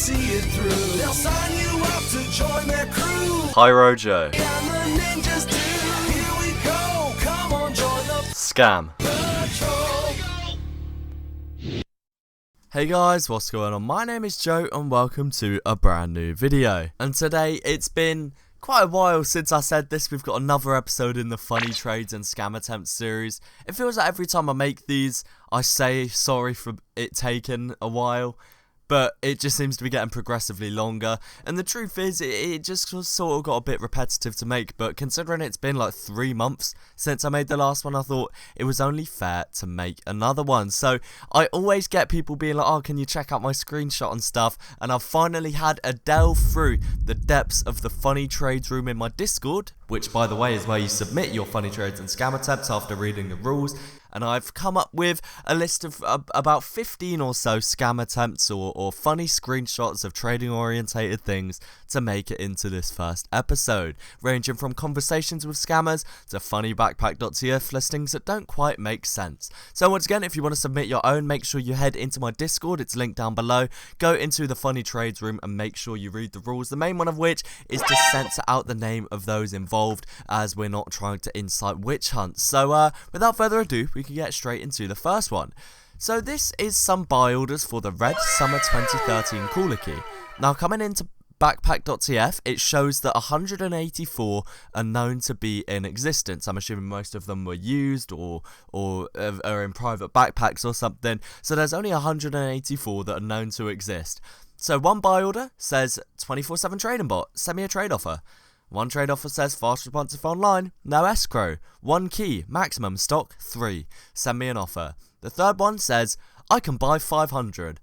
see it through. They'll sign you up to join their crew. Pyro Joe. And the ninjas do. Here we go. Come on, join the Scam. patrol. Hey guys, what's going on? My name is Joe and welcome to a brand new video. And today it's been quite a while since I said this. We've got another episode in the funny trades and scam attempts series. It feels like every time I make these I say sorry for it taking a while, but it just seems to be getting progressively longer, and the truth is it just sort of got a bit repetitive to make. But considering it's been like 3 months since I made the last one, I thought it was only fair to make another one. So I always get people being like, oh, can you check out my screenshot and stuff, and I've finally had a delve through the depths of the funny trades room in my Discord, which by the way is where you submit your funny trades and scam attempts after reading the rules. And I've come up with a list of about 15 or so scam attempts or funny screenshots of trading orientated things to make it into this first episode, ranging from conversations with scammers to funny backpack.tf listings that don't quite make sense. So once again, if you want to submit your own, make sure you head into my Discord, it's linked down below, go into the funny trades room and make sure you read the rules, the main one of which is to censor out the name of those involved, as we're not trying to incite witch hunts. So without further ado, we can get straight into the first one. So this is some buy orders for the Red Summer 2013 Cooler Key. Now coming into backpack.tf, it shows that 184 are known to be in existence. I'm assuming most of them were used or are in private backpacks or something. So there's only 184 that are known to exist. So one buy order says 24/7 trading bot, send me a trade offer. One trade offer says fast responsive online, no escrow. One key, maximum stock 3. Send me an offer. The third one says I can buy 500.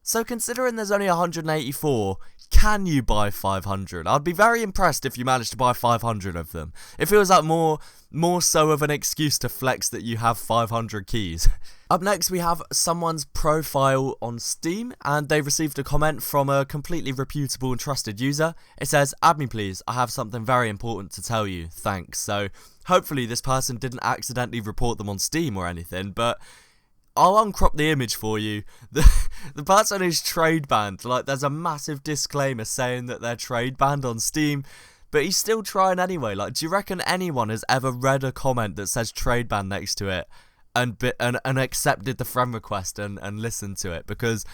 So considering there's only 184, can you buy 500? I'd be very impressed if you managed to buy 500 of them. It feels like more so of an excuse to flex that you have 500 keys. Up next we have someone's profile on Steam, and they received a comment from a completely reputable and trusted user. It says, add me please, I have something very important to tell you, thanks. So hopefully this person didn't accidentally report them on Steam or anything, but I'll uncrop the image for you. The person is trade banned. Like, there's a massive disclaimer saying that they're trade banned on Steam, but he's still trying anyway. Like, do you reckon anyone has ever read a comment that says trade ban next to it and accepted the friend request and listened to it? Because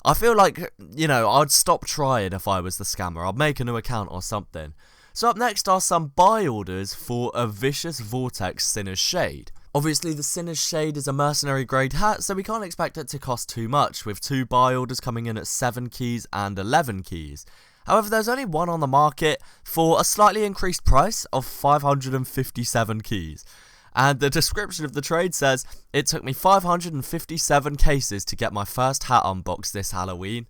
I feel like, you know, I'd stop trying if I was the scammer. I'd make a new account or something. So up next are some buy orders for a Vicious Vortex Sinner's Shade. Obviously the Sinner's Shade is a mercenary grade hat, so we can't expect it to cost too much, with 2 buy orders coming in at 7 keys and 11 keys. However, there's only one on the market for a slightly increased price of 557 keys. And the description of the trade says, it took me 557 cases to get my first hat unboxed this Halloween.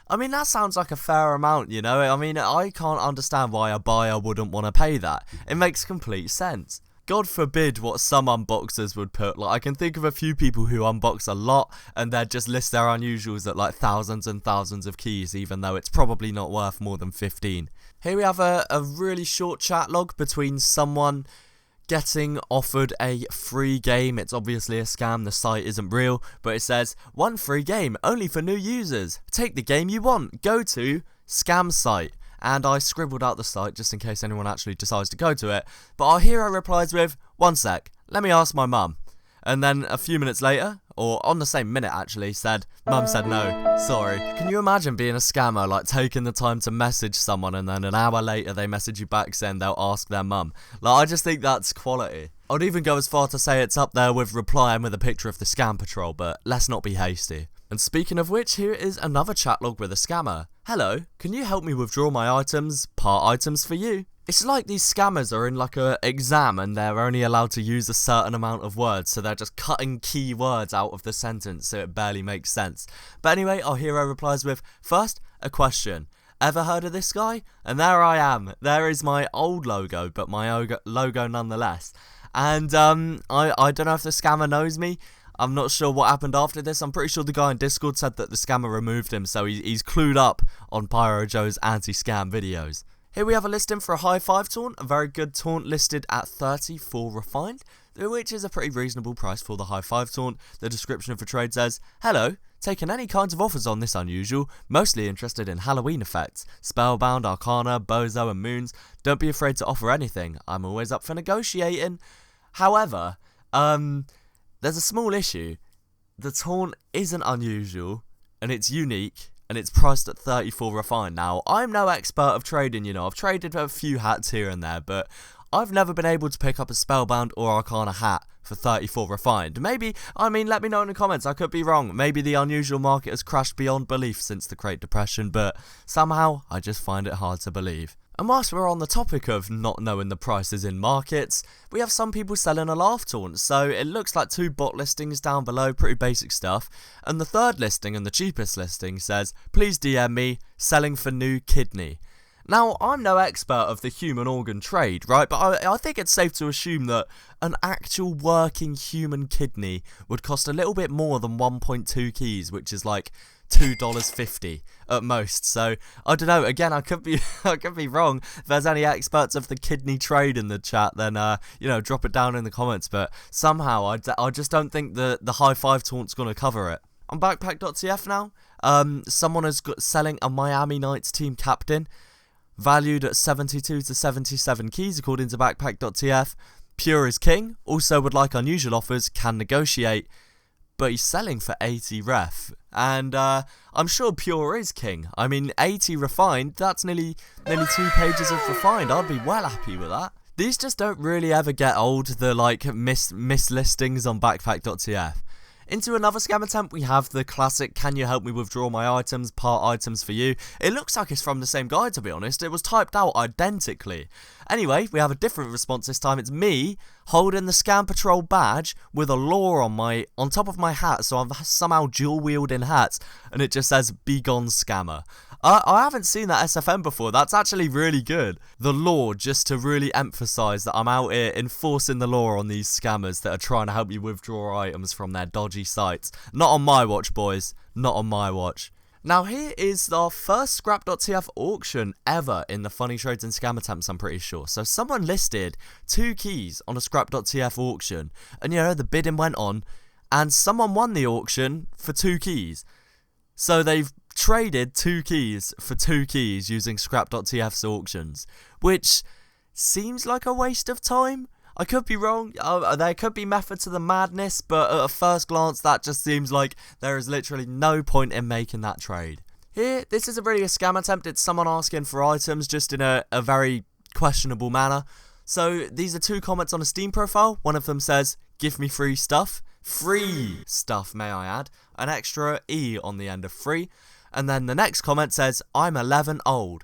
I mean, that sounds like a fair amount, you know? I mean, I can't understand why a buyer wouldn't want to pay that. It makes complete sense. God forbid what some unboxers would put. Like, I can think of a few people who unbox a lot and they'd just list their unusuals at like thousands and thousands of keys, even though it's probably not worth more than 15. Here we have a really short chat log between someone getting offered a free game. It's obviously a scam, the site isn't real, but it says, 1 free game, only for new users. Take the game you want, go to scam site. And I scribbled out the site just in case anyone actually decides to go to it, but our hero replies with, 1 sec, let me ask my mum. And then a few minutes later, or on the same minute actually, said, mum said no, sorry. Can you imagine being a scammer, like taking the time to message someone and then an hour later they message you back saying they'll ask their mum? Like, I just think that's quality. I'd even go as far to say it's up there with replying with a picture of the scam patrol, but let's not be hasty. And speaking of which, here is another chat log with a scammer. Hello, can you help me withdraw my items? Part items for you. It's like these scammers are in like a exam and they're only allowed to use a certain amount of words, so they're just cutting key words out of the sentence so it barely makes sense. But anyway, our hero replies with, first, a question. Ever heard of this guy? And there I am. There is my old logo, but my logo nonetheless. And I don't know if the scammer knows me. I'm not sure what happened after this. I'm pretty sure the guy in Discord said that the scammer removed him, so he's clued up on Pyro Joe's anti-scam videos. Here we have a listing for a high 5 taunt, a very good taunt listed at 34 refined, which is a pretty reasonable price for the high 5 taunt. The description of the trade says, hello, taking any kinds of offers on this unusual, mostly interested in Halloween effects, Spellbound, Arcana, Bozo and Moons. Don't be afraid to offer anything, I'm always up for negotiating. However, there's a small issue. The taunt isn't unusual, and it's unique, and it's priced at 34 refined. Now, I'm no expert of trading, you know, I've traded a few hats here and there, but I've never been able to pick up a Spellbound or Arcana hat for 34 refined. Maybe, let me know in the comments, I could be wrong. Maybe the unusual market has crashed beyond belief since the Great Depression, but somehow I just find it hard to believe. And whilst we're on the topic of not knowing the prices in markets, we have some people selling a laugh taunt. So it looks like 2 bot listings down below, pretty basic stuff. And the third listing and the cheapest listing says, please DM me, selling for new kidney. Now, I'm no expert of the human organ trade, right, but I think it's safe to assume that an actual working human kidney would cost a little bit more than 1.2 keys, which is like $2.50 at most. So I don't know, again, I could be wrong. If there's any experts of the kidney trade in the chat, then you know, drop it down in the comments. But somehow I just don't think the high 5 taunt's gonna cover it. On backpack.tf now, someone is selling a Miami Knights team captain, valued at 72 to 77 keys according to backpack.tf. Pure is king, also would like unusual offers, can negotiate, but he's selling for 80 ref. And I'm sure Pure is king. I mean, 80 refined, that's nearly 2 pages of refined. I'd be well happy with that. These just don't really ever get old, the like mislistings on backpack.tf. Into another scam attempt, we have the classic "can you help me withdraw my items, part items for you." It looks like it's from the same guy, to be honest. It was typed out identically. Anyway, we have a different response this time. It's me holding the Scam Patrol badge with a lore on top of my hat, so I'm somehow dual wielding hats, and it just says "Be gone, scammer." I haven't seen that SFM before. That's actually really good. The law, just to really emphasise that I'm out here enforcing the law on these scammers that are trying to help you withdraw items from their dodgy sites. Not on my watch, boys. Not on my watch. Now here is our first scrap.tf auction ever in the funny trades and scam attempts, I'm pretty sure. So someone listed 2 keys on a scrap.tf auction, and you know, the bidding went on, and someone won the auction for 2 keys. So they've traded 2 keys for 2 keys using scrap.tf's auctions, which seems like a waste of time. I could be wrong, there could be method to the madness, but at a first glance that just seems like there is literally no point in making that trade. Here, this isn't really a scam attempt, it's someone asking for items just in a very questionable manner. So these are 2 comments on a Steam profile. One of them says, "Give me free stuff." Free stuff, may I add. An extra E on the end of free. And then the next comment says, "I'm 11 old."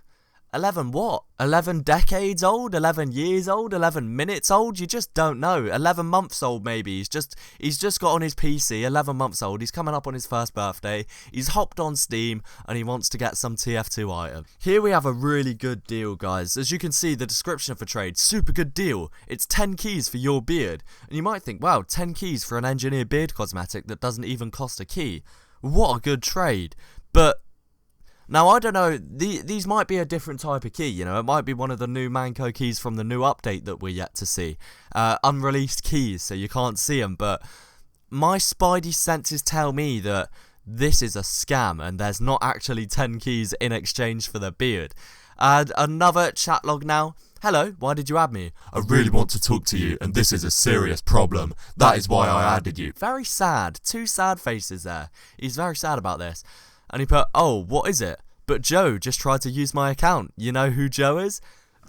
11 what? 11 decades old? 11 years old? 11 minutes old? You just don't know. 11 months old maybe. He's just got on his PC, 11 months old. He's coming up on his first birthday. He's hopped on Steam and he wants to get some TF2 item. Here we have a really good deal, guys. As you can see, the description of the trade, super good deal. It's 10 keys for your beard. And you might think, wow, 10 keys for an engineer beard cosmetic that doesn't even cost a key. What a good trade. But now, I don't know, these might be a different type of key, you know, it might be one of the new Manco keys from the new update that we're yet to see. Unreleased keys, so you can't see them, but my spidey senses tell me that this is a scam and there's not actually 10 keys in exchange for the beard. And another chat log now. "Hello, why did you add me?" "I really want to talk to you, and this is a serious problem. That is why I added you." Very sad, 2 sad faces there. He's very sad about this. And he put, "Oh, what is it? But Joe just tried to use my account." You know who Joe is?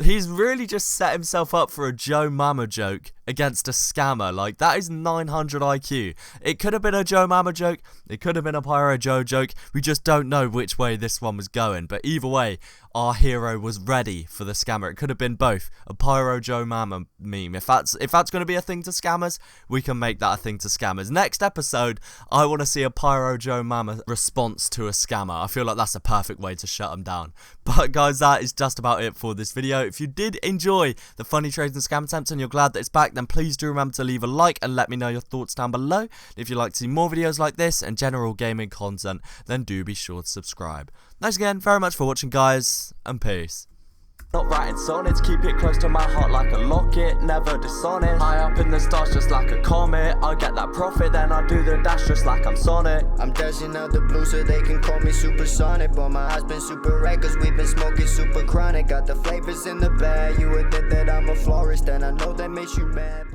He's really just set himself up for a Joe Mama joke against a scammer. Like, that is 900 IQ. It could have been a Joe Mama joke. It could have been a Pyro Joe joke. We just don't know which way this one was going. But either way, our hero was ready for the scammer. It could have been both. A Pyro Joe Mama meme. If that's going to be a thing to scammers, we can make that a thing to scammers. Next episode, I want to see a Pyro Joe Mama response to a scammer. I feel like that's a perfect way to shut them down. But guys, that is just about it for this video. If you did enjoy the funny trades and scam attempts and you're glad that it's back, then please do remember to leave a like and let me know your thoughts down below. If you'd like to see more videos like this and general gaming content, then do be sure to subscribe. Thanks again very much for watching, guys, and peace. Not writing sonnets, keep it close to my heart like a locket, never dishonest. High up in the stars just like a comet. I get that profit, then I do the dash just like I'm Sonic. I'm dashing out the blue so they can call me supersonic, but my eyes been super red cause we've been smoking super chronic. Got the flavors in the bag, you would think that I'm a florist, and I know that makes you mad.